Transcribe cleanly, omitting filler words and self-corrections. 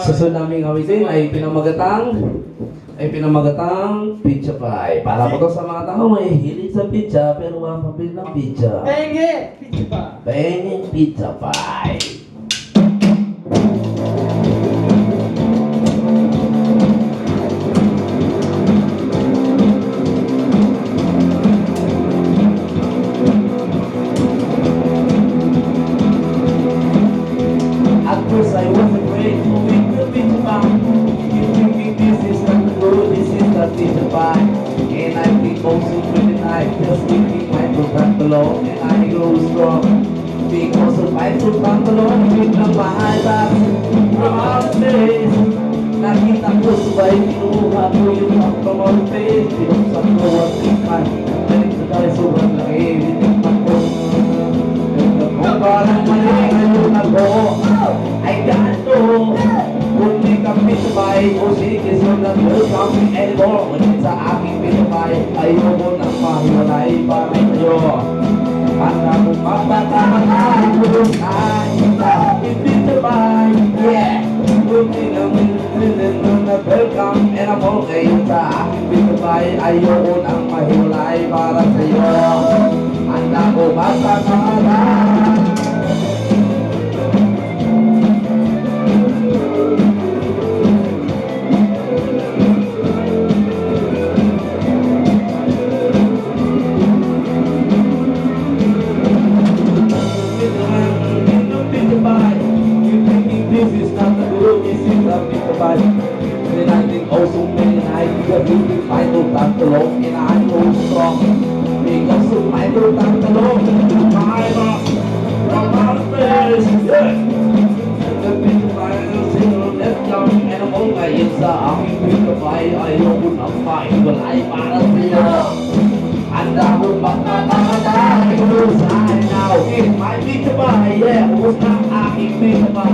Susunod naming awitin ay pinamagatang pizza pie. Para po to sa mga tao may hilig sa pizza pero walang pabili ng pizza. Penge! Pizza pa! Pengeng pizza pie. At first I was afraid to eat the pizza pie. You thinking this is not good, this is the pizza pie. And I think also pretty nice, just thinking my foot alone and I grow strong. Because of my foot alone, with the mahal from outer space. Nakita ko sabay, kinuha ko yung from outer space. Pinuksan ko ang tingkan, galing sa dahil sobrang laki, binikman ko. Kung parang mali ngayon ako, ay gato. Kung di kami sabay, o sige sundan mo kami anymore. Ngunit sa aking pinabay, ayoko nang mahiwalay pa rin kayo. Para kung mapatamahan ko sa aking pinabay, yeah. Kung di naman na welcome and I'm okay sa aking pinabay, ayoko nang mahiwalay para sa'yo. Handa ko mapatamahan. This is not the good, this is the pizza pie. Then I think also many nights because you can find no time to love and I know strong. Because of my no time to love, my love, from my face, yeah. The pizza pie is a single left young and I'm all my it's a aking pizza pie. Ayoko nang mahiwalay para sa'yo. Handa ko magpapakatay ko sa'yo now. It's my pizza pie, yeah. Who's not aking pizza pie?